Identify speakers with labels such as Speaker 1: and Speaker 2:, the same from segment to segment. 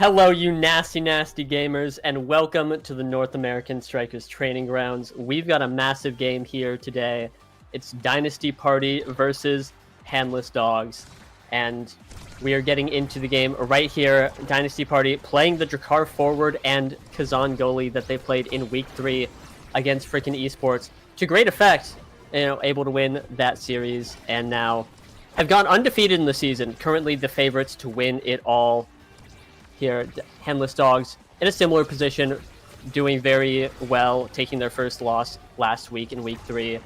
Speaker 1: Hello, you nasty gamers, and welcome to the North American Strikers Training Grounds. We've got a massive game here today. It's Dynasty Party versus Handless Dogs, and we are getting into the game right here. Dynasty Party playing the Drakkar forward and Kazan goalie that they played in Week 3 against freaking Esports to great effect. Able to win that series, and now have gone undefeated in the season. Currently the favorites to win it all. Here, Handless Dogs in a similar position, doing very well, taking their first loss last week in Week 3,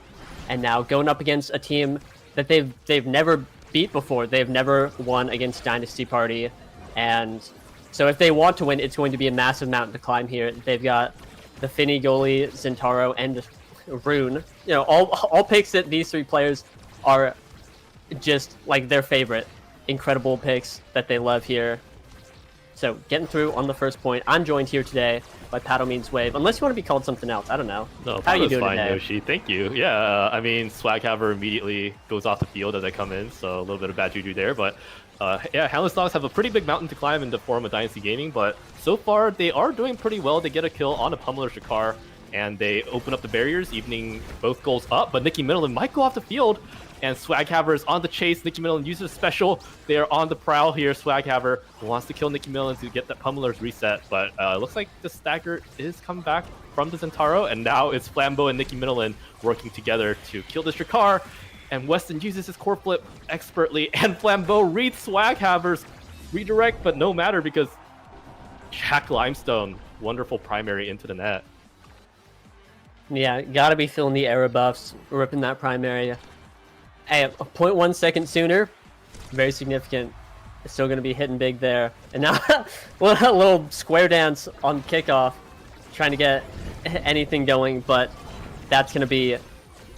Speaker 1: and now going up against a team that they've never beat before. They've never won against Dynasty Party, and so if they want to win, it's going to be a massive mountain to climb here. They've got the Finny goalie, Zentaro, and Rune. All picks that these three players are just like their favorite. Incredible picks that they love here. So, getting through on the first point. I'm joined here today by Paddle Means Wave. Unless you want to be called something else. I don't know.
Speaker 2: No,
Speaker 1: how are you doing
Speaker 2: fine,
Speaker 1: today?
Speaker 2: Yoshi. Thank you. Yeah, I mean, Swaghaver immediately goes off the field as I come in, so a little bit of bad juju there. But, yeah, Handless Dogs have a pretty big mountain to climb in the form of Dynasty Gaming, but so far they are doing pretty well. They get a kill on a Pummeler Drakkar, and they open up the barriers, evening both goals up. But Nicky Middleton might go off the field, and Swaghaver is on the chase. Nicky Middleton uses a special. They are on the prowl here. Swaghaver wants to kill Nicky Middleton to get that Pummeler's reset, but it looks like the stagger is coming back from the Zentaro, and now it's Flambeau and Nicky Middleton working together to kill this Drakkar. And Weston uses his core flip expertly, and Flambeau reads Swaghaver's redirect, but no matter because Jack Limestone, wonderful primary into the net.
Speaker 1: Yeah, gotta be feeling the error buffs, ripping that primary. Hey, 0.1 second sooner, very significant. It's still going to be hitting big there. And now a little square dance on kickoff, trying to get anything going, but that's going to be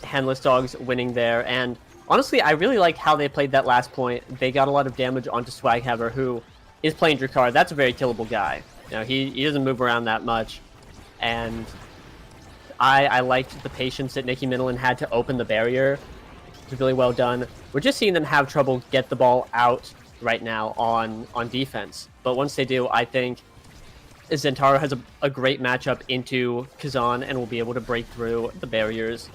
Speaker 1: Handless Dogs winning there. And honestly, I really like how they played that last point. They got a lot of damage onto Swaghaver, who is playing Drakkar. That's a very killable guy. He doesn't move around that much. And I liked the patience that Nicky Middleton had to open the barrier. It's really well done. We're just seeing them have trouble get the ball out right now on defense. But once they do, I think Zentaro has a great matchup into Kazan and will be able to break through the barriers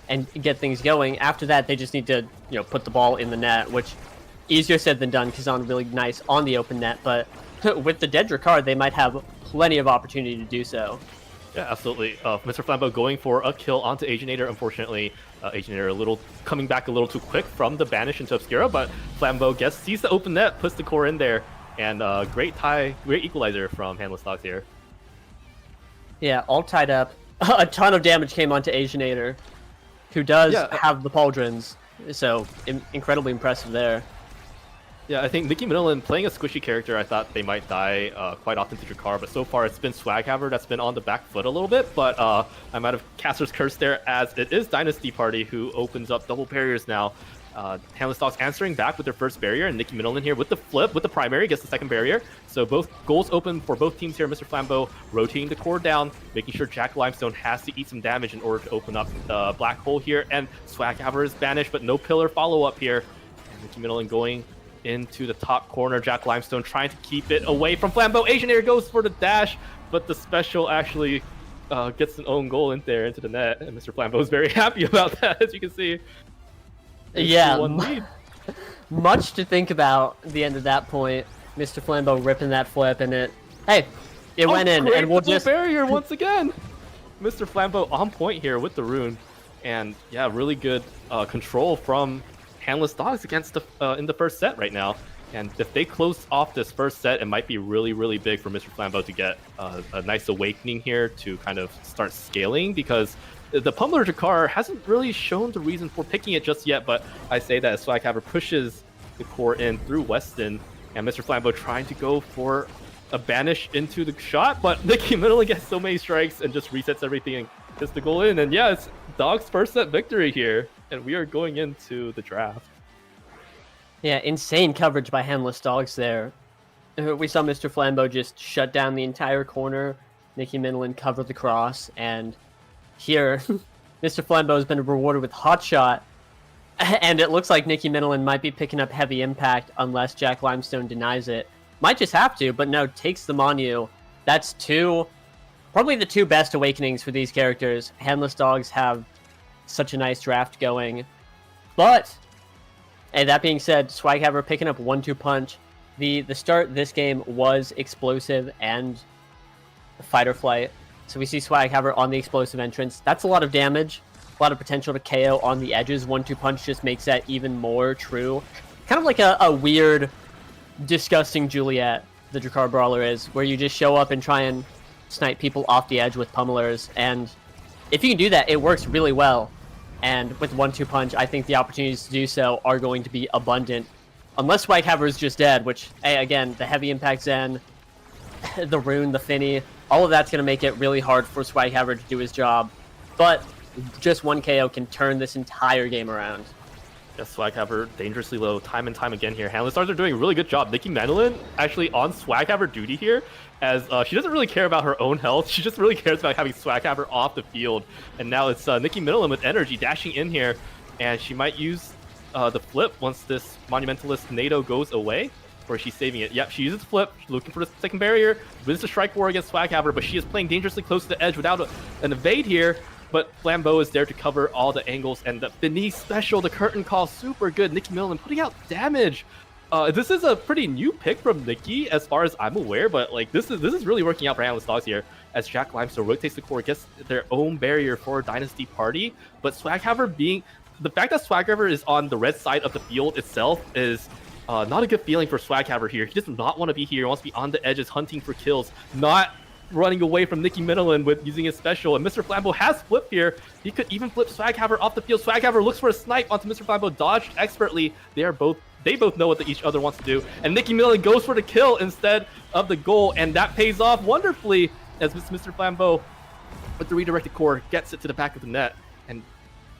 Speaker 1: and get things going. After that, they just need to put the ball in the net, which easier said than done. Kazan really nice on the open net, but with the dead Drakkar, they might have plenty of opportunity to do so.
Speaker 2: Yeah, absolutely. Mr. Flambeau going for a kill onto Aginator. Unfortunately, Aginator coming back a little too quick from the banish into Obscura, but Flambeau sees the open net, puts the core in there, and great equalizer from Handless Dogs here.
Speaker 1: Yeah, all tied up. A ton of damage came onto Aginator, who does have the pauldrons, so incredibly impressive there.
Speaker 2: Yeah, I think Nicky Middleton playing a squishy character, I thought they might die quite often to Drakkar, but so far it's been Swaghaver that's been on the back foot a little bit, but I'm out of Caster's Curse there, as it is Dynasty Party who opens up double barriers now. Handless Dogs answering back with their first barrier, and Nicky Middleton here with the flip, with the primary, gets the second barrier. So both goals open for both teams here. Mr. Flambeau rotating the core down, making sure Jack Limestone has to eat some damage in order to open up the black hole here, and Swaghaver is banished, but no pillar follow-up here. And Nicky Middleton going into the top corner. Jack Limestone trying to keep it away from Flambeau. Aginator goes for the dash, but the special actually gets an own goal in there into the net, and Mr. Flambeau is very happy about that, as you can see.
Speaker 1: Yeah, much to think about the end of that point. Mr. Flambeau ripping that flip, and it went in, and we'll just
Speaker 2: barrier once again. Mr. Flambeau on point here with the rune, and yeah, really good control from Handless Dogs against in the first set right now. And if they close off this first set, it might be really big for Mr. Flambeau to get a nice awakening here to kind of start scaling, because the Pummeler Drakkar hasn't really shown the reason for picking it just yet, but I say that as Swaghaver pushes the core in through Weston, and Mr. Flambeau trying to go for a banish into the shot, but Nicky Middleton gets so many strikes and just resets everything and gets the goal in. And yeah, it's Dogs' first set victory here, and we are going into the draft.
Speaker 1: Yeah, insane coverage by Handless Dogs there. We saw Mr. Flambeau just shut down the entire corner. Nicky Middleton covered the cross, and here Mr. Flambeau has been rewarded with Hot Shot, and it looks like Nicky Middleton might be picking up heavy impact unless Jack Limestone denies it. might just have to, but no, takes them on you. That's probably the two best awakenings for these characters. Handless Dogs have such a nice draft going. But, and that being said, Swaghaver picking up 1-2 punch. The start this game was explosive and fight or flight. So we see Swaghaver on the explosive entrance. That's a lot of damage, a lot of potential to KO on the edges. 1-2 punch just makes that even more true. Kind of like a weird, disgusting Juliet, the Drakkar Brawler is, where you just show up and try and snipe people off the edge with pummelers. And if you can do that, it works really well. And with 1-2 punch, I think the opportunities to do so are going to be abundant. Unless Swaghaver is just dead, which, hey, again, the heavy impact Zen, the rune, the Finny, all of that's going to make it really hard for Swaghaver to do his job. But just 1 KO can turn this entire game around.
Speaker 2: Yes, Swaghaver dangerously low time and time again here. Handless Dogs are doing a really good job. Nikki Mendelin actually on Swaghaver duty here, as she doesn't really care about her own health. She just really cares about having Swaghaver off the field. And now it's Nikki Mendelin with energy dashing in here, and she might use the flip once this Monumentalist NATO goes away, or she's saving it. Yep, she uses the flip, looking for the second barrier, wins the strike war against Swaghaver, but she is playing dangerously close to the edge without an evade here. But Flambeau is there to cover all the angles, and the Beneath special, the curtain call, super good. Nikki Mendelin putting out damage. This is a pretty new pick from Nikki, as far as I'm aware, but like this is really working out for Handless Dogs here, as Jack Limestone rotates the core, gets their own barrier for Dynasty Party. But Swaghaver the fact that Swaghaver is on the red side of the field itself is not a good feeling for Swaghaver here. He does not want to be here. He wants to be on the edges, hunting for kills, not running away from Nikki Mendelin with using his special. And Mr. Flambeau has flipped here. He could even flip Swaghaver off the field. Swaghaver looks for a snipe onto Mr. Flambeau, dodged expertly. They both know what each other wants to do. And Nikki Mendelin goes for the kill instead of the goal, and that pays off wonderfully as Mr. Flambeau with the redirected core gets it to the back of the net. And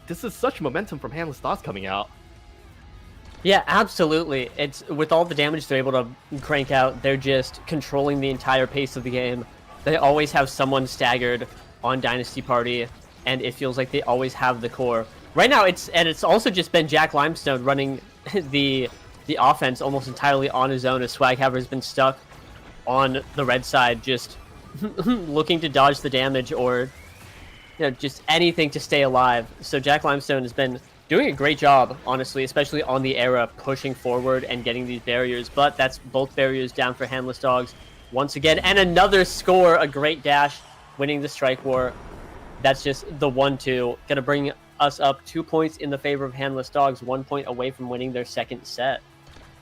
Speaker 2: this is such momentum from Handless Dogs coming out.
Speaker 1: Yeah, absolutely. It's with all the damage they're able to crank out, they're just controlling the entire pace of the game. They always have someone staggered on Dynasty Party, and it feels like they always have the core. Right now, it's also just been Jack Limestone running the offense almost entirely on his own, as Swaghaver has been stuck on the red side, just looking to dodge the damage or just anything to stay alive. So Jack Limestone has been doing a great job, honestly, especially on the era, pushing forward and getting these barriers. But that's both barriers down for Handless Dogs once again, and another score, a great dash, winning the strike war. That's just the 1-2, gonna bring us up 2 points in the favor of Handless Dogs, 1 point away from winning their second set.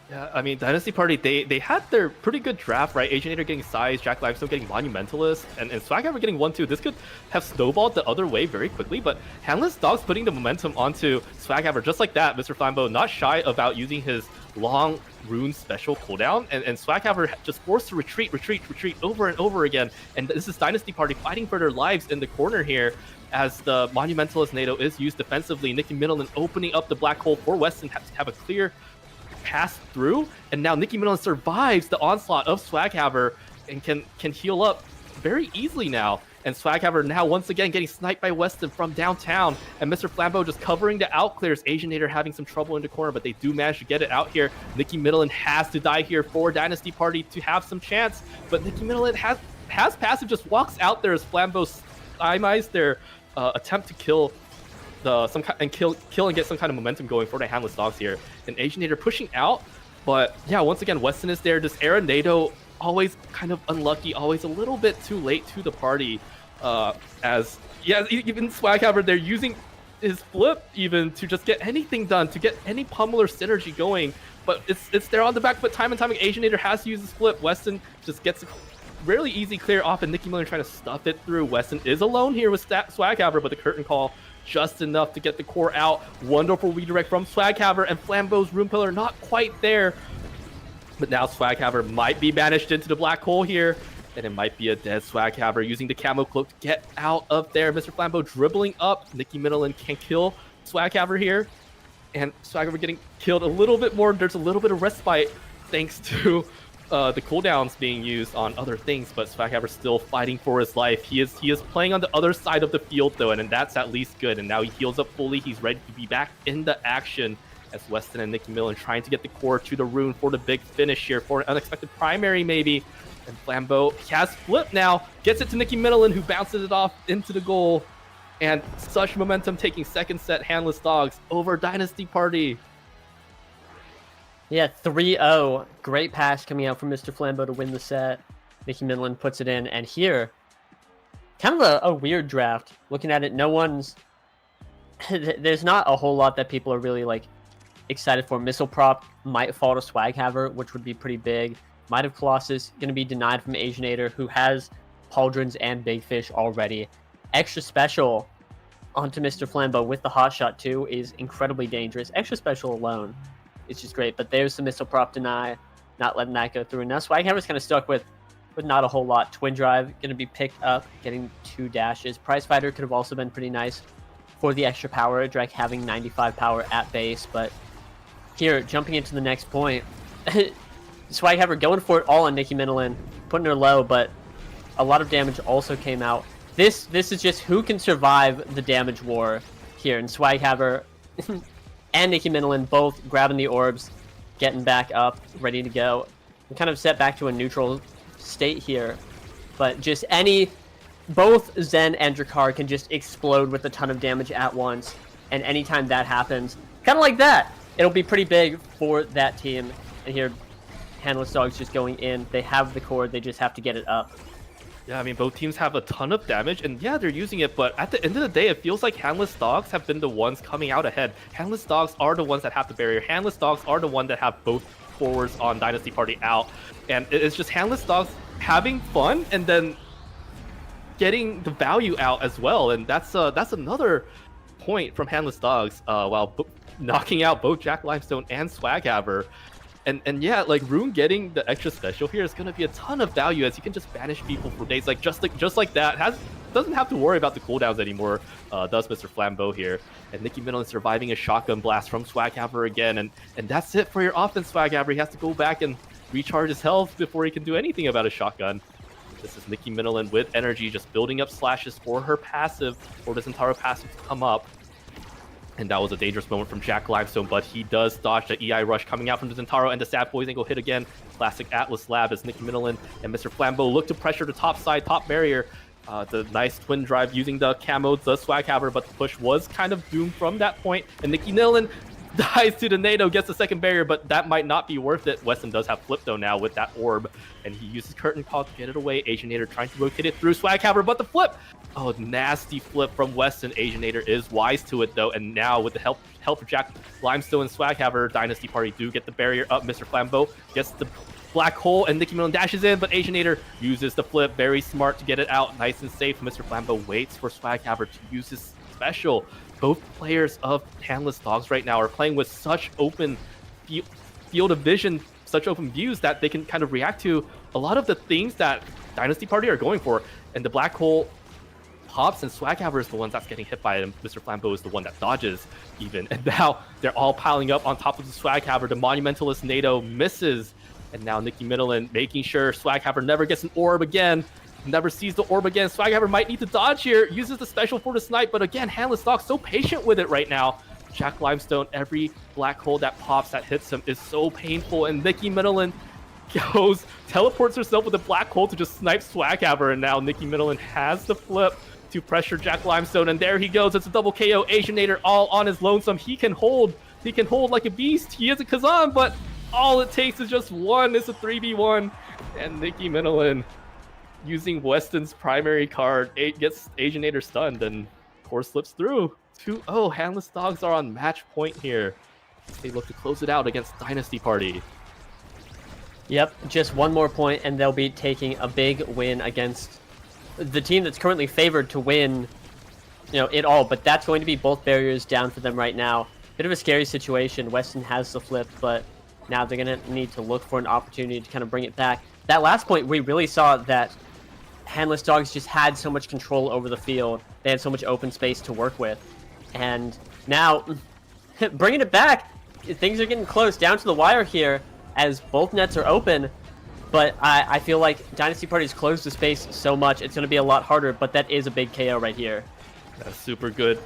Speaker 2: Yeah, I mean, Dynasty Party, they had their pretty good draft, right? Aginator getting Size, Jack Limestone getting Monumentalist, and Swaghaver getting 1-2. This could have snowballed the other way very quickly, but Handless Dogs putting the momentum onto Swaghaver just like that. Mr. Flambeau not shy about using his long rune special cooldown, and Swaghaver just forced to retreat over and over again. And this is Dynasty Party fighting for their lives in the corner here, as the Monumentalist NATO is used defensively. Nikki Mendelin opening up the black hole for Weston to have a clear pass through, and now Nikki Mendelin survives the onslaught of Swaghaver and can heal up very easily now. And Swaghaver now once again getting sniped by Weston from downtown, and Mr. Flambeau just covering the out clears. Aginator having some trouble in the corner, but they do manage to get it out here. Nikki Mendelin has to die here for Dynasty Party to have some chance, but Nikki Mendelin has passive, just walks out there as Flambeau stymies their attempt to kill kill and get some kind of momentum going for the Handless Dogs here. And Aginator pushing out, but yeah, once again Weston is there. This era NATO always kind of unlucky, always a little bit too late to the party, as yeah, even Swaghaver, they're using his flip even to just get anything done, to get any pummeler synergy going, but it's there on the back. But time and time again, Aginator has to use his flip. Weston just gets a really easy clear off, and Nikki Mendelin trying to stuff it through. Weston is alone here with Swaghaver, but the curtain call just enough to get the core out. Wonderful redirect from Swaghaver, and Flambeau's rune pillar not quite there. But now Swaghaver might be banished into the black hole here, and it might be a dead Swaghaver using the camo cloak to get out of there. Mr. Flambeau dribbling up. Nikki Mendelin can kill Swaghaver here, and Swaghaver getting killed a little bit more. There's a little bit of respite thanks to the cooldowns being used on other things, but Swaghaver still fighting for his life. He is playing on the other side of the field though, and that's at least good. And now he heals up fully. He's ready to be back in the action as Weston and Nicky Millen trying to get the core to the rune for the big finish here for an unexpected primary maybe. And Flambeau, he has flip now, gets it to Nicky Millen, who bounces it off into the goal. And such momentum taking second set Handless Dogs over Dynasty Party.
Speaker 1: Yeah, 3-0. Great pass coming out from Mr. Flambeau to win the set. Nicky Millen puts it in. And here, kind of a weird draft. Looking at it, no one's... There's not a whole lot that people are really like excited for. Missile Prop might fall to Swaghaver, which would be pretty big. Might have Colossus going to be denied from Asianator, who has Pauldrons and Big Fish already. Extra Special onto Mr. Flambeau with the hot shot too is incredibly dangerous. Extra Special alone is just great, but there's the Missile Prop deny, not letting that go through. And now Swaghaver's kind of stuck with not a whole lot. Twin Drive going to be picked up, getting 2 dashes. Prize Fighter could have also been pretty nice for the extra power. Drake having 95 power at base, but here, jumping into the next point, Swaghaver going for it all on Nicky Millen, putting her low, but a lot of damage also came out. This is just who can survive the damage war here, and Swaghaver and Nicky Millen both grabbing the orbs, getting back up, ready to go. And kind of set back to a neutral state here, but just both Zen and Drakkar can just explode with a ton of damage at once, and anytime that happens, kind of like that, it'll be pretty big for that team. And here, Handless Dogs just going in. They have the core, they just have to get it up.
Speaker 2: Yeah, I mean, both teams have a ton of damage, and yeah, they're using it, but at the end of the day, it feels like Handless Dogs have been the ones coming out ahead. Handless Dogs are the ones that have the barrier. Handless Dogs are the ones that have both forwards on Dynasty Party out, and it's just Handless Dogs having fun, and then getting the value out as well, and that's another point from Handless Dogs, while knocking out both Jack Limestone and Swaghaver. And yeah, like Rune getting the extra special here is gonna be a ton of value, as you can just banish people for days, like just like that. Doesn't have to worry about the cooldowns anymore. Does Mr. Flambeau here, and Nicky Millen surviving a shotgun blast from Swaghaver again, and that's it for your offense. Swaghaver, he has to go back and recharge his health before he can do anything about a shotgun. This is Nicky Millen with energy, just building up slashes for her passive, for the Zentaro passive to come up. And that was a dangerous moment from Jack Limestone, but he does dodge the EI rush coming out from the Zentaro, and the Sad Poison go hit again. Classic Atlas Lab as Nicky Millen and Mr. Flambeau look to pressure the top side, top barrier. The nice twin drive using the camo, the Swaghaver, but the push was kind of doomed from that point. And Nicky Millen dies to the NATO, gets the second barrier, but that might not be worth it. Weston does have flip though now with that orb, and he uses Curtain Call to get it away. Asianator trying to rotate it through Swaghaver, but the flip! Oh, nasty flip from Weston. Asianator is wise to it though, and now with the help of Jack Limestone and Swaghaver, Dynasty Party do get the barrier up. Mr. Flambeau gets the black hole, and Nicky Millen dashes in, but Asianator uses the flip. Very smart to get it out, nice and safe. Mr. Flambeau waits for Swaghaver to use his special. Both players of Handless Dogs right now are playing with such open field of vision, such open views that they can kind of react to a lot of the things that Dynasty Party are going for. And the black hole pops, and Swaghaver is the one that's getting hit by it, and Mr. Flambeau is the one that dodges even. And now they're all piling up on top of the Swaghaver. The Monumentalist NATO misses, and now Nicky Millen making sure Swaghaver never gets an orb again. Never sees the orb again. Swaghaver might need to dodge here. Uses the special for the snipe, but again, Handless Dogs so patient with it right now. Jack Limestone, every black hole that pops, that hits him is so painful, and Nicky Millen teleports herself with a black hole to just snipe Swaghaver, and now Nicky Millen has the flip to pressure Jack Limestone, and there he goes. It's a double KO. Asianator all on his lonesome. He can hold like a beast. He is a Kazan, but all it takes is just one. It's a 3v1, and Nicky Millen, using Weston's primary card, gets Asianator stunned, and core slips through. 2-0. Handless Dogs are on match point here. They look to close it out against Dynasty Party.
Speaker 1: Yep, just one more point, and they'll be taking a big win against the team that's currently favored to win, it all. But that's going to be both barriers down for them right now. Bit of a scary situation. Weston has the flip, but now they're going to need to look for an opportunity to kind of bring it back. That last point, we really saw that Handless Dogs just had so much control over the field. They had so much open space to work with. And now, bringing it back, things are getting close, down to the wire here, as both nets are open. But I feel like Dynasty Party's closed the space so much, it's going to be a lot harder, but that is a big KO right here.
Speaker 2: That's super good.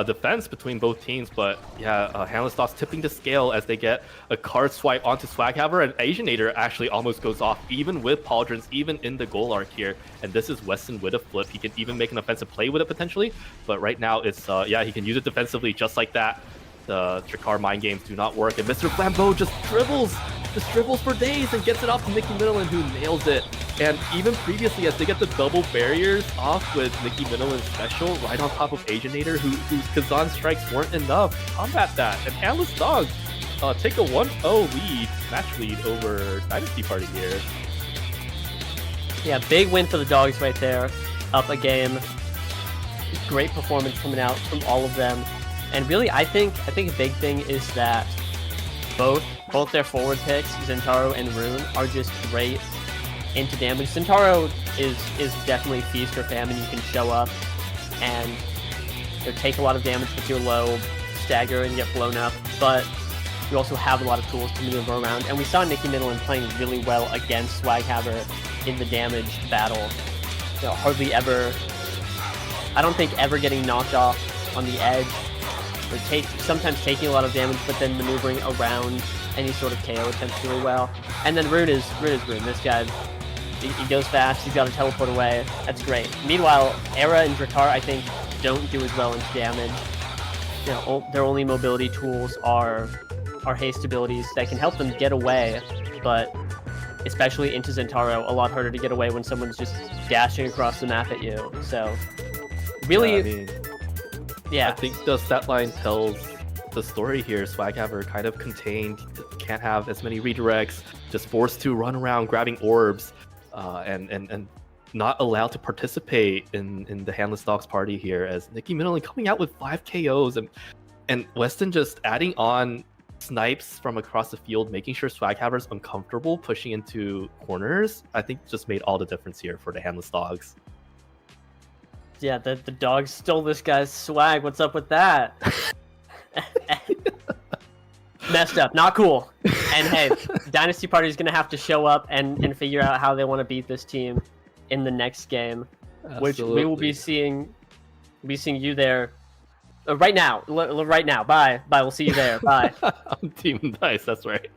Speaker 2: defense between both teams, but yeah, Handless Dogs tipping the scale as they get a card swipe onto Swaghaver, and Asianator actually almost goes off, even with Pauldrons, even in the goal arc here. And this is Weston with a flip. He can even make an offensive play with it potentially, but right now it's, yeah, he can use it defensively just like that. The Trickar mind games do not work, and Mr. Flambeau just dribbles for days and gets it off to Nicky Middleton, who nails it. And even previously, as they get the double barriers off with Nicky Middleton's special right on top of Asianator, whose Kazan strikes weren't enough to combat that. And Handless Dogs take a 1-0 lead, match lead over Dynasty Party here.
Speaker 1: Yeah, big win for the Dogs right there. Up a game. Great performance coming out from all of them. And really, I think a big thing is that both their forward picks, Zentaro and Rune, are just great into damage. Zentaro is definitely feast or famine. You can show up and take a lot of damage with your low, stagger and get blown up, but you also have a lot of tools to maneuver around. And we saw Nicky Middleton playing really well against Swaghaver in the damage battle. You know, hardly ever, I don't think ever getting knocked off on the edge. Sometimes taking a lot of damage, but then maneuvering around any sort of KO attempts really well. And then Rune is Rune. This guy, he goes fast. He's got to teleport away. That's great. Meanwhile, Era and Drakkar, I think, don't do as well into damage. You know, their only mobility tools are haste abilities that can help them get away, but especially into Zentaro, a lot harder to get away when someone's just dashing across the map at you. So, really.
Speaker 2: Yeah, I think the stat line tells the story here. Swaghaver kind of contained, can't have as many redirects, just forced to run around grabbing orbs, and not allowed to participate in the Handless Dogs party here, as Nicky Middleton coming out with 5 KOs and Weston just adding on snipes from across the field, making sure Swaghaver's uncomfortable pushing into corners. I think just made all the difference here for the Handless Dogs.
Speaker 1: Yeah, the Dogs stole this guy's swag. What's up with that? Messed up. Not cool. And hey, Dynasty Party is going to have to show up and figure out how they want to beat this team in the next game. Absolutely. Which we will be seeing you there right now. Right now. Bye. We'll see you there. Bye.
Speaker 2: On Team Dice, that's right.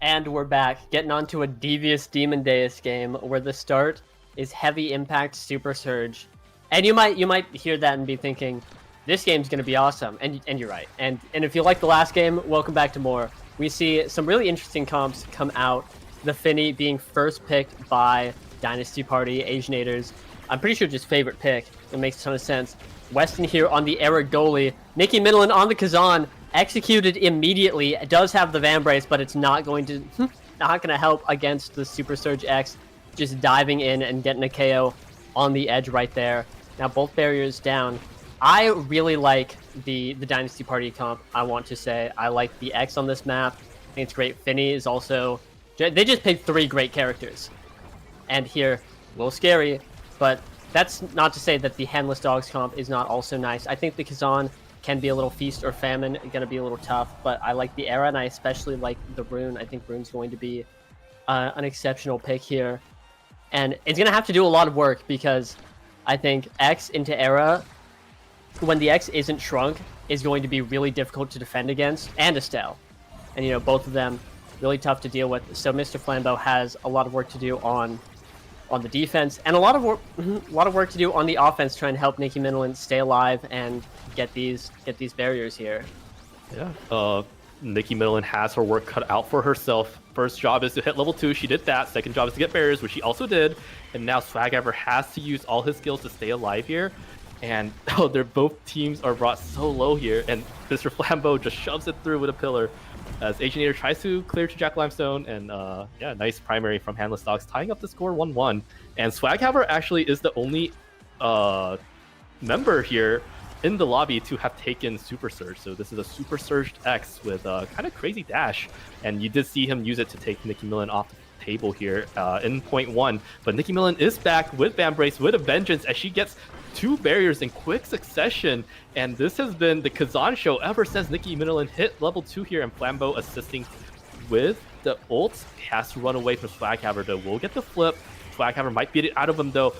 Speaker 1: And we're back, getting on to a devious Demon Deus game where the start is heavy impact super surge. And you might hear that and be thinking, this game's going to be awesome. And you're right. And if you like the last game, welcome back to more. We see some really interesting comps come out. The Finny being first picked by Dynasty Party, Asianators. I'm pretty sure just favorite pick. It makes a ton of sense. Weston here on the Era goalie. Nicky Middleton on the Kazan. Executed immediately. It does have the Van Brace, but it's not going to help against the Super Surge X. Just diving in and getting a KO on the edge right there. Now both barriers down. I really like the Dynasty Party comp, I want to say. I like the X on this map. I think it's great. Finny is also... They just picked 3 great characters. And here, a little scary, but that's not to say that the Handless Dogs comp is not also nice. I think the Kazan can be a little feast or famine, going to be a little tough, but I like the Era, and I especially like the Rune. I think Rune's going to be an exceptional pick here. And it's going to have to do a lot of work, because I think X into Era, when the X isn't shrunk, is going to be really difficult to defend against, and Estelle. And, you know, both of them really tough to deal with. So Mr. Flambeau has a lot of work to do on the defense, and a lot of work to do on the offense, trying to help Nicky Middleton stay alive and get these barriers here.
Speaker 2: Yeah. Nicky Middleton has her work cut out for herself. First job is to hit level 2. She did that. Second job is to get barriers, which she also did. And now Swaghaver has to use all his skills to stay alive here. And both teams are brought so low here. And Mr. Flambeau just shoves it through with a pillar as Asianator tries to clear to Jack Limestone. And yeah, nice primary from Handless Dogs, tying up the score 1-1. And Swaghaver actually is the only member here in the lobby to have taken Super Surge. So this is a Super Surged X with a kind of crazy dash. And you did see him use it to take Nicky Middleton off the table here in point 1. But Nicky Middleton is back with Van Brace, with a vengeance, as she gets 2 barriers in quick succession. And this has been the Kazan show ever since Nicky Middleton hit level 2 here, and Flambeau assisting with the ult. He has to run away from Swaghaver, though. We'll get the flip. Swaghaver might beat it out of him, though.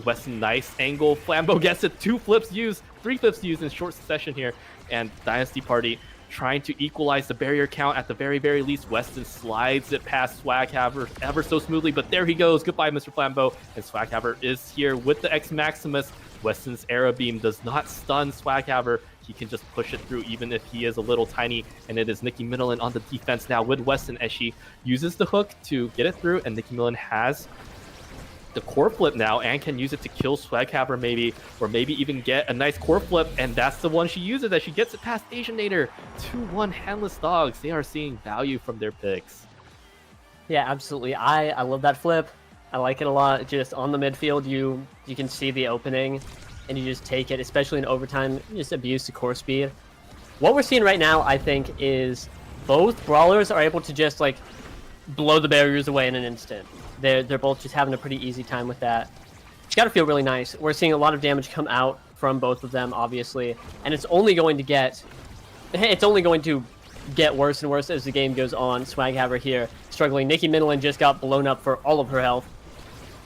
Speaker 2: Weston, nice angle. Flambeau gets it. 2 flips used. 3/5 used in short succession here, and Dynasty Party trying to equalize the barrier count at the very, very least. Weston slides it past Swaghaver ever so smoothly, but there he goes. Goodbye, Mr. Flambeau. And Swaghaver is here with the X Maximus. Weston's Era Beam does not stun Swaghaver. He can just push it through even if he is a little tiny, and it is Nikki Middleton on the defense now with Weston as she uses the hook to get it through, and Nikki Middleton has the core flip now and can use it to kill Swaghaver maybe, or maybe even get a nice core flip, and that's the one she uses as she gets it past Asianator. 2-1 Handless Dogs. They are seeing value from their picks.
Speaker 1: Yeah, absolutely. I love that flip. I like it a lot. Just on the midfield, you can see the opening, and you just take it, especially in overtime, you just abuse the core speed. What we're seeing right now, I think, is both brawlers are able to just like blow the barriers away in an instant. They're both just having a pretty easy time with that. It's got to feel really nice. We're seeing a lot of damage come out from both of them, obviously, and it's only going to get worse and worse as the game goes on. Swaghaver here struggling. Nikki Middleton just got blown up for all of her health.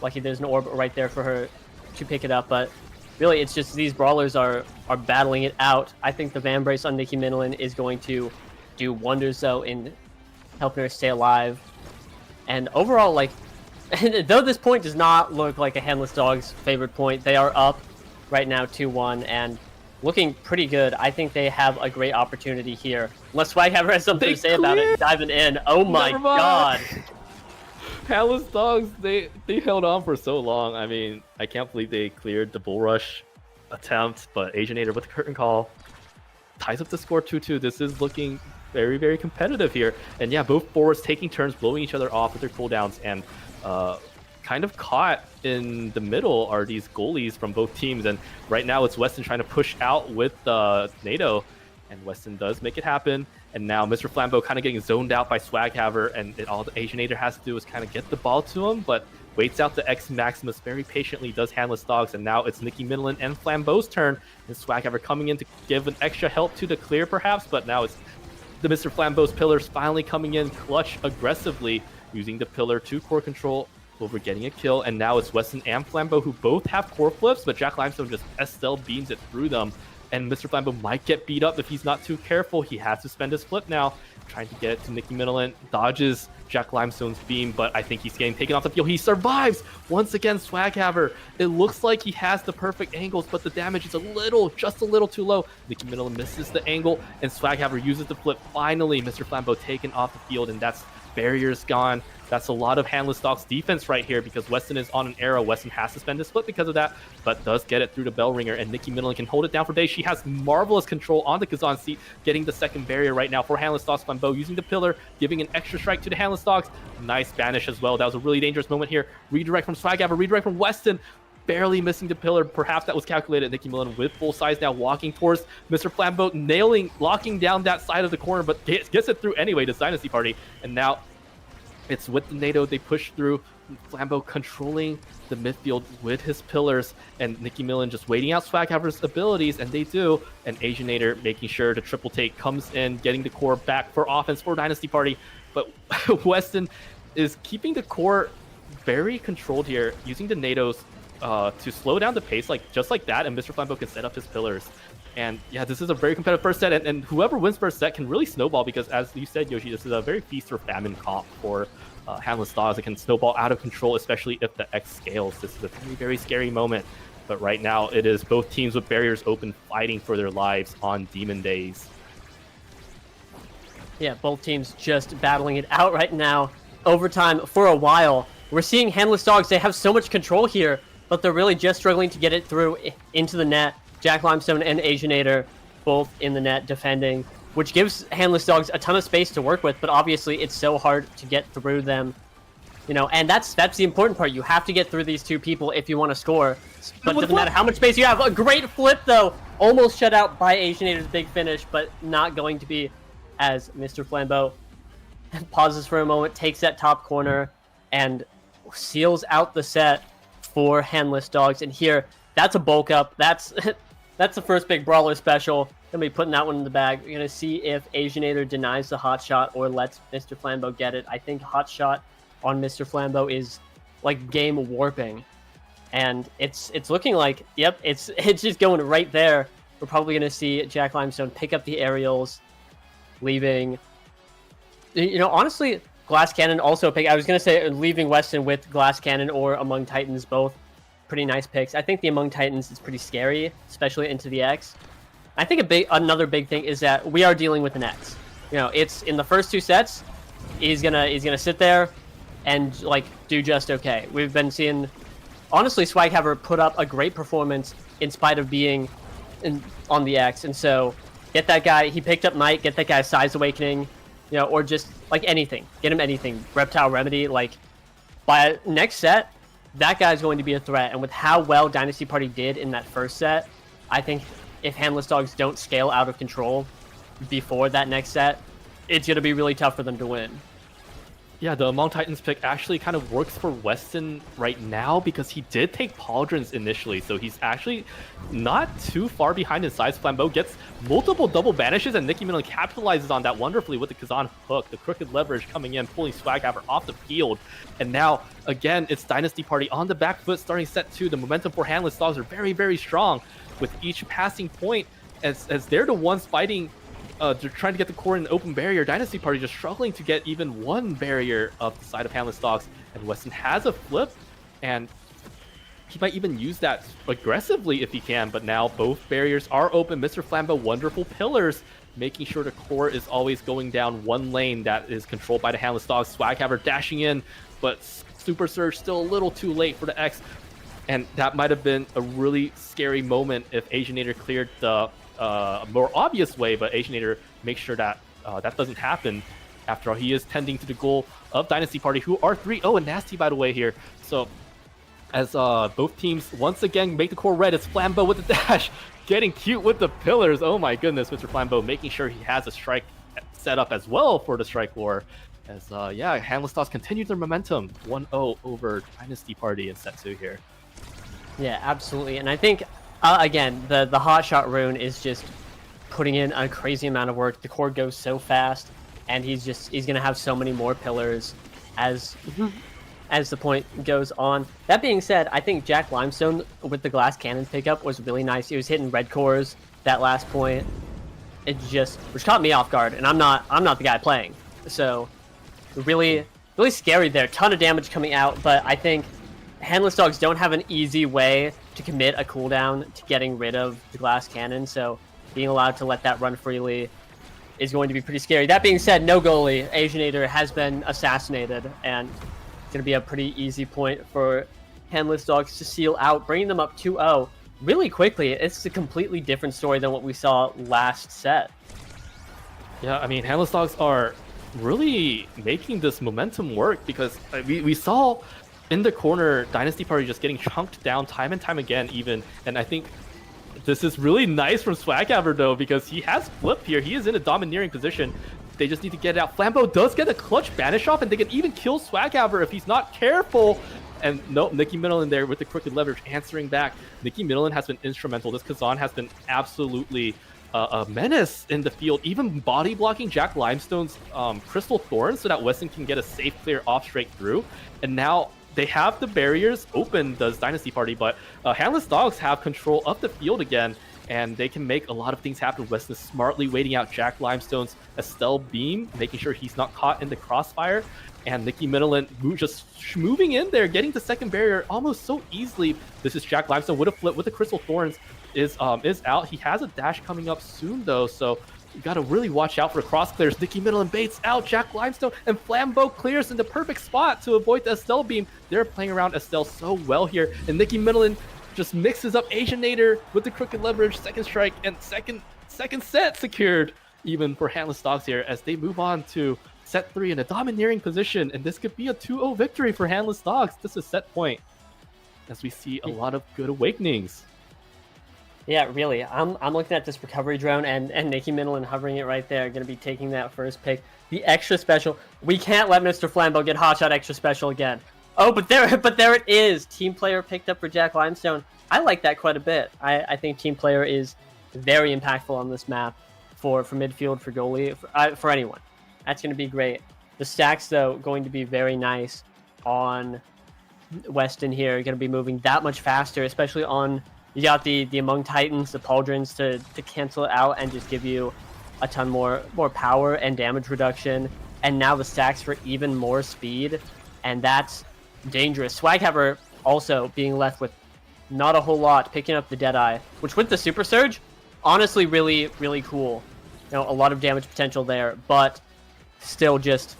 Speaker 1: Lucky there's an orb right there for her to pick it up, but really it's just these brawlers are battling it out. I think the Van Brace on Nikki Middleton is going to do wonders though in helping her stay alive. And overall, like, though this point does not look like a Handless Dog's favorite point, they are up right now 2-1 and looking pretty good. I think they have a great opportunity here. Unless Swaghaver has something to say about it, diving in. Oh my god.
Speaker 2: Handless Dogs, they held on for so long. I mean, I can't believe they cleared the Bull Rush attempt, but Asianator with the curtain call ties up the score 2-2. This is looking very, very competitive here. And yeah, both forwards taking turns, blowing each other off with their cooldowns, and kind of caught in the middle are these goalies from both teams. And right now it's Weston trying to push out with NATO, and Weston does make it happen. And now Mr. Flambeau kind of getting zoned out by Swaghaver, and all the Asianator has to do is kind of get the ball to him, but waits out the X Maximus very patiently, does Handless Dogs, and now it's Nikki Middleton and Flambeau's turn, and Swaghaver coming in to give an extra help to the clear perhaps, but now it's the Mr. Flambeau's pillars finally coming in clutch aggressively, using the pillar to core control over getting a kill, and now it's Weston and Flambeau who both have core flips, but Jack Limestone just Estelle beams it through them, and Mr. Flambeau might get beat up if he's not too careful. He has to spend his flip now, trying to get it to Nikki Middleton, dodges Jack Limestone's beam, but I think he's getting taken off the field. He survives! Once again, Swaghaver. It looks like he has the perfect angles, but the damage is just a little too low. Nikki Middleton misses the angle, and Swaghaver uses the flip. Finally, Mr. Flambeau taken off the field, and that's barriers gone. That's a lot of Handless Dogs defense right here because Weston is on an arrow. Weston has to spend his flip because of that, but does get it through the bell ringer, and Nikki Middleton can hold it down for days. She has marvelous control on the Kazan seat, getting the second barrier right now for Handless Dogs. Flambeau using the pillar, giving an extra strike to the Handless Dogs. Nice banish as well. That was a really dangerous moment here. Redirect from Swaghaver, redirect from Weston. Barely missing the pillar. Perhaps that was calculated. Nikki Middleton with full size now walking towards Mr. Flambeau, locking down that side of the corner, but gets it through anyway to Dynasty Party. And now it's with the NATO, they push through. Flambeau controlling the midfield with his pillars, and Nikki Middleton just waiting out Swaghaver's abilities, and they do. And Asianator making sure the triple take comes in, getting the core back for offense for Dynasty Party. But Weston is keeping the core very controlled here, using the NATOs to slow down the pace just like that, and Mr. Flambeau can set up his pillars. And yeah, this is a very competitive first set, and whoever wins first set can really snowball because, as you said, Yoshi, this is a very feast or famine comp for Handless Dogs. It can snowball out of control, especially if the X scales. This is a very, very scary moment. But right now, it is both teams with barriers open, fighting for their lives on Demon Days. Yeah, both teams just battling it out right now. Overtime for a while. We're seeing Handless Dogs, they have so much control here, but they're really just struggling to get it through into the net. Jack Limestone and Asianator both in the net defending, which gives Handless Dogs a ton of space to work with, but obviously it's so hard to get through them. You know, and that's the important part. You have to get through these two people if you want to score. But it doesn't matter how much space you have. A great flip, though. Almost shut out by Asianator's big finish, but not going to be, as Mr. Flambeau pauses for a moment, takes that top corner, and seals out the set for Handless Dogs. And here, that's a bulk up. That's the first big brawler special. Gonna be putting that one in the bag. We're gonna see if Asianator denies the hot shot or lets Mr. Flambeau get it. I think hot shot on Mr. Flambeau is like game warping, and it's looking like, yep, it's just going right there.
Speaker 1: we're probably going to see Jack Limestone pick up the aerials, leaving, honestly, Glass Cannon also pick. I was going to say leaving Weston with Glass Cannon or Among Titans, both pretty nice picks. I think the Among Titans is pretty scary, especially into the X. I think another big thing is that we are dealing with an X. It's in the first 2 sets, he's gonna sit there and like do just okay. We've been seeing, honestly, Swaghaver put up a great performance in spite of being on the X, and so get that guy. He picked up Knight, get that guy Size Awakening, or just like anything, get him anything. Reptile Remedy, like by next set, that guy's going to be a threat. And with how well Dynasty Party did in that first set, I think if Handless Dogs don't scale out of control before that next set, it's going to be really tough for them to win.
Speaker 2: Yeah, the Among Titans pick actually kind of works for Weston right now because he did take Pauldrons initially, so he's actually not too far behind in size. Flambeau gets multiple double banishes, and Nicky Midland capitalizes on that wonderfully with the Kazan hook, the crooked leverage coming in, pulling Swaghaver off the field. And now, again, it's Dynasty Party on the back foot starting set 2. The momentum for Handless Dogs are very, very strong with each passing point as they're the ones fighting. They're trying to get the core in an open barrier. Dynasty Party just struggling to get even one barrier of the side of Handless Dogs. And Weston has a flip, and he might even use that aggressively if he can. But now both barriers are open. Mr. Flambeau, wonderful pillars, making sure the core is always going down one lane that is controlled by the Handless Dogs. Swaghaver dashing in, but Super Surge still a little too late for the X. And that might have been a really scary moment if Asianator cleared the more obvious way, but Asianator makes sure that that doesn't happen. After all, he is tending to the goal of Dynasty Party, who are 3-0 and Nasty, by the way, here. So as both teams once again make the core red, it's Flambeau with the dash, getting cute with the pillars. Oh my goodness, Mr. Flambeau making sure he has a strike set up as well for the strike war. As yeah, Handless Dogs continue their momentum, 1-0 over Dynasty Party in set 2 here.
Speaker 1: Yeah, absolutely. And I think, again, the hot shot rune is just putting in a crazy amount of work. The core goes so fast, and he's going to have so many more pillars as the point goes on. That being said, I think Jack Limestone with the Glass Cannon pickup was really nice. He was hitting red cores that last point. Which caught me off guard, and I'm not the guy playing. So really scary there. Ton of damage coming out, but I think Handless Dogs don't have an easy way to commit a cooldown to getting rid of the Glass Cannon, so being allowed to let that run freely is going to be pretty scary. That being said, no goalie. Asianator has been assassinated, and it's going to be a pretty easy point for Handless Dogs to seal out, bringing them up 2-0 really quickly. It's a completely different story than what we saw last set.
Speaker 2: Yeah, I mean, Handless Dogs are really making this momentum work because we saw in the corner, Dynasty Party just getting chunked down time and time again even, and I think this is really nice from Swaghaver though, because he has flip here. He is in a domineering position. They just need to get it out. Flambeau does get a clutch banish off, and they can even kill Swaghaver if he's not careful. And no, Nicky Midland there with the crooked leverage answering back. Nicky Midland has been instrumental. This Kazan has been absolutely a menace in the field, even body blocking Jack Limestone's Crystal Thorn so that Weston can get a safe clear off straight through. And now they have the barriers open, does Dynasty Party, but Handless Dogs have control of the field again, and they can make a lot of things happen. Weston is smartly waiting out Jack Limestone's Estelle Beam, making sure he's not caught in the crossfire, and Nicky Midland just moving in there, getting the second barrier almost so easily. This is Jack Limestone with a flip with the Crystal Thorns is out. He has a dash coming up soon though, so you gotta really watch out for cross clears. Nicky Midland baits out Jack Limestone, and Flambeau clears in the perfect spot to avoid the Estelle Beam. They're playing around Estelle so well here, and Nicky Midland just mixes up Asianator with the crooked leverage, second strike, and second set secured even for Handless Dogs here as they move on to set 3 in a domineering position, and this could be a 2-0 victory for Handless Dogs. This is set point as we see a lot of good awakenings.
Speaker 1: Yeah, really. I'm looking at this recovery drone and Nicky Midland hovering it right there, going to be taking that first pick. The extra special. We can't let Mr. Flambeau get hotshot extra special again. Oh, but there it is. Team player picked up for Jack Limestone. I like that quite a bit. I think team player is very impactful on this map for midfield, for goalie, for anyone. That's going to be great. The stacks, though, going to be very nice on Weston here. Going to be moving that much faster, especially on You got the Among Titans, the Pauldrons to cancel it out and just give you a ton more power and damage reduction. And now the stacks for even more speed, and that's dangerous. Swaghammer also being left with not a whole lot, picking up the Deadeye, which with the Super Surge, honestly really, really cool. You know, a lot of damage potential there, but still just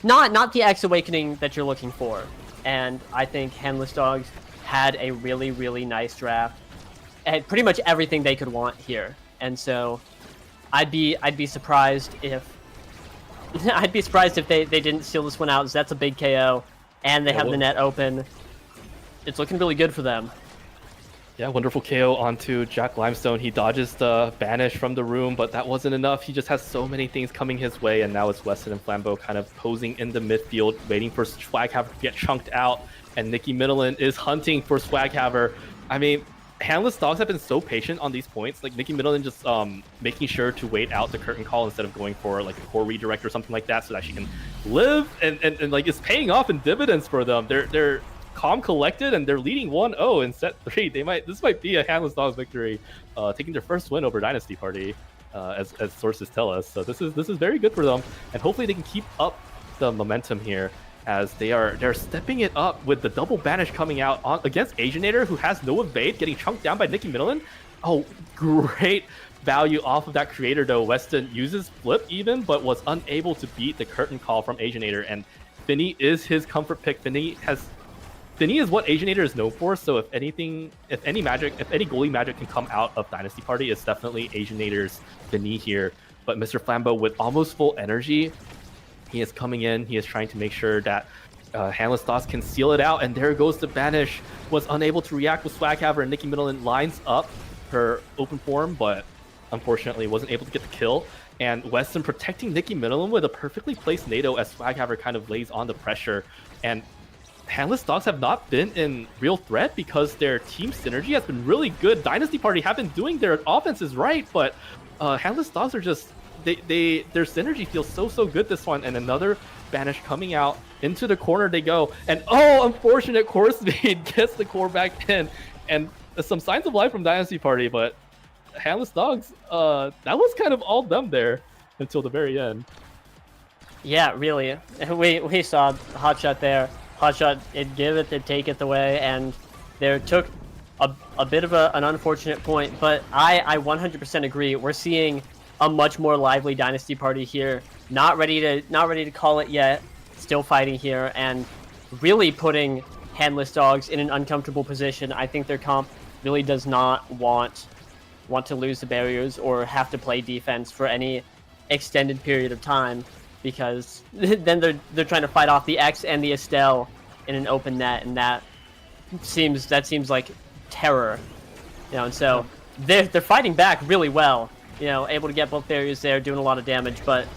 Speaker 1: not the X Awakening that you're looking for. And I think Handless Dogs had a really, really nice draft. Had pretty much everything they could want here. And so I'd be surprised if they didn't steal this one out. That's a big KO, and they have the net open. It's looking really good for them.
Speaker 2: Yeah, wonderful KO onto Jack Limestone. He dodges the banish from the room, but that wasn't enough. He just has so many things coming his way, and now it's Weston and Flambeau kind of posing in the midfield, waiting for Swaghammer to get chunked out, and Nikki Middleton is hunting for Swaghammer. I mean, Handless Dogs have been so patient on these points. Like, Nikki Middleton just making sure to wait out the curtain call instead of going for like a core redirect or something like that so that she can live, and like, it's paying off in dividends for them. They're calm, collected, and they're leading 1-0 in set 3. This might be a Handless Dogs victory, taking their first win over Dynasty Party, as sources tell us. So this is very good for them, and hopefully they can keep up the momentum here as they're stepping it up with the double banish coming out against Asianator, who has no evade, getting chunked down by Nikki Middleton. Oh, great value off of that creator though. Weston uses flip even, but was unable to beat the curtain call from Asianator, and Finny is his comfort pick. Finny is what Asianator is known for, so if any goalie magic can come out of Dynasty Party, it's definitely Asianator's Finny here. But Mr. Flambeau with almost full energy, he is coming in, he is trying to make sure that Handless Dogs can seal it out, and there goes the banish. Was unable to react with Swaghammer, and Nikki Middleton lines up her open form, but unfortunately wasn't able to get the kill. And Weston protecting Nikki Middleton with a perfectly placed NATO as Swaghammer kind of lays on the pressure. And Handless Dogs have not been in real threat because their team synergy has been really good. Dynasty Party have been doing their offenses right, but Handless Dogs are just, their synergy feels so good this one. And another banish coming out into the corner they go, and unfortunate core speed gets the core back in, and some signs of life from Dynasty Party, but Handless Dogs, that was kind of all them there until the very end.
Speaker 1: Yeah, really. We saw Hotshot there. Hotshot, it'd give it, they'd take it away, and there took a bit of an unfortunate point, but I 100% agree. We're seeing a much more lively Dynasty Party here. Not ready to call it yet. Still fighting here, and really putting Handless Dogs in an uncomfortable position. I think their comp really does not want to lose the barriers or have to play defense for any extended period of time, because then they're trying to fight off the X and the Estelle in an open net, and that seems like terror, you know. And so they're fighting back really well, you know, able to get both barriers there, doing a lot of damage. But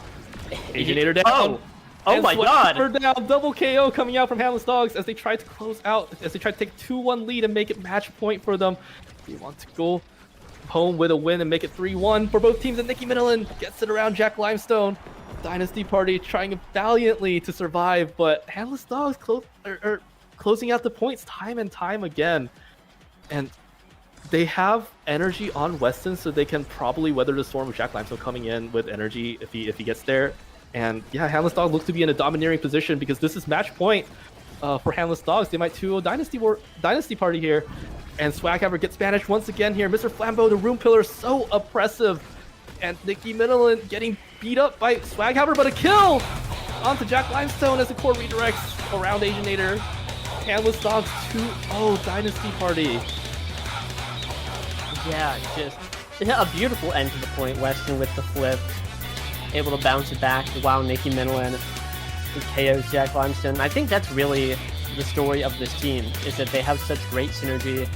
Speaker 2: Asianator down.
Speaker 1: Oh my god!
Speaker 2: Down, double KO coming out from Handless Dogs as they try to close out, as they try to take a 2-1 lead and make it match point for them. They want to go home with a win and make it 3-1 for both teams, and Nikki Middleton gets it around Jack Limestone. Dynasty Party trying valiantly to survive, but Handless Dogs closing out the points time and time again. And they have energy on Weston, so they can probably weather the storm with Jack Limestone coming in with energy if he gets there. And yeah, Handless Dogs looks to be in a domineering position because this is match point for Handless Dogs. They might 2-0 Dynasty Party here. And Swaghammer gets banished once again here. Mr. Flambeau, the room pillar, so oppressive. And Nikki Middleton getting beat up by Swaghammer, but a kill onto Jack Limestone as the core redirects around Asianator. Handless Dogs 2-0 Dynasty Party.
Speaker 1: Yeah, just a beautiful end to the point. Weston with the flip, able to bounce it back while Nikki Middleton KOs Jack Limestone. I think that's really the story of this team, is that they have such great synergy.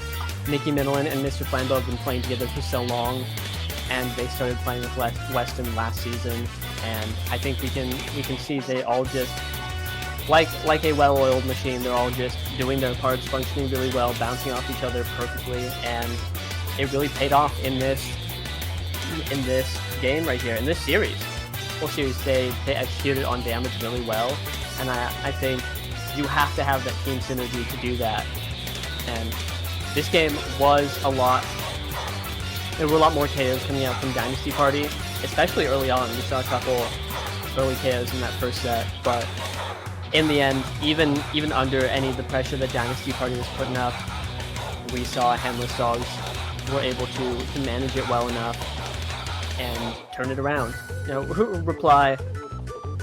Speaker 1: Nikki Middleton and Mr. Flambeau have been playing together for so long, and they started playing with Weston last season, and I think we can see they all just, like a well-oiled machine, they're all just doing their parts, functioning really well, bouncing off each other perfectly, and it really paid off in this game right here, in this series. Whole series, they executed on damage really well, and I think you have to have that team synergy to do that. And this game was a lot. There were a lot more KOs coming out from Dynasty Party, especially early on. We saw a couple early KOs in that first set, but in the end, even under any of the pressure that Dynasty Party was putting up, we saw Handless Dogs were able to manage it well enough and turn it around. You know, Reply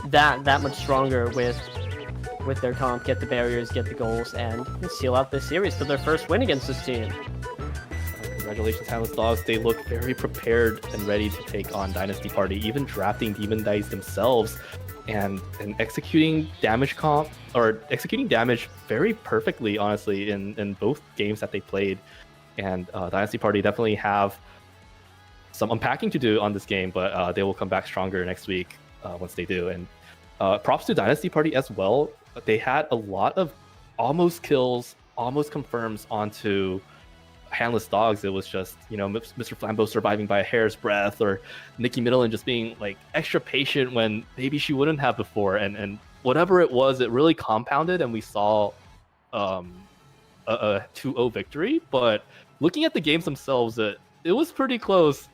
Speaker 1: that much stronger with their comp, get the barriers, get the goals, and seal out this series for their first win against this team.
Speaker 2: Congratulations, Handless Dogs. They look very prepared and ready to take on Dynasty Party, even drafting Demon Dice themselves and executing damage very perfectly, honestly, in both games that they played. And Dynasty Party definitely have some unpacking to do on this game, but they will come back stronger next week once they do. And props to Dynasty Party as well. They had a lot of almost kills, almost confirms onto Handless Dogs. It was just, you know, Mr. Flambeau surviving by a hair's breadth, or Nikki Middleton just being like extra patient when maybe she wouldn't have before. And whatever it was, it really compounded, and we saw a 2-0 victory. But looking at the games themselves, it was pretty close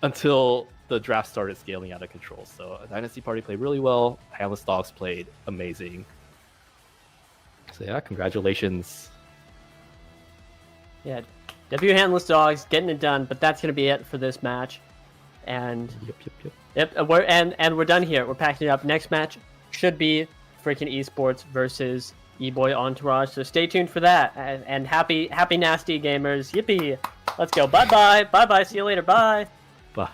Speaker 2: until the draft started scaling out of control. So Dynasty Party played really well. Handless Dogs played amazing. So yeah, congratulations.
Speaker 1: Yeah, W Handless Dogs getting it done, but that's gonna be it for this match. And yep, we're done here. We're packing it up. Next match should be freaking esports versus eBoy Entourage. So stay tuned for that. And happy nasty gamers. Yippee! Let's go. Bye bye. See you later. Bye.
Speaker 2: Bye.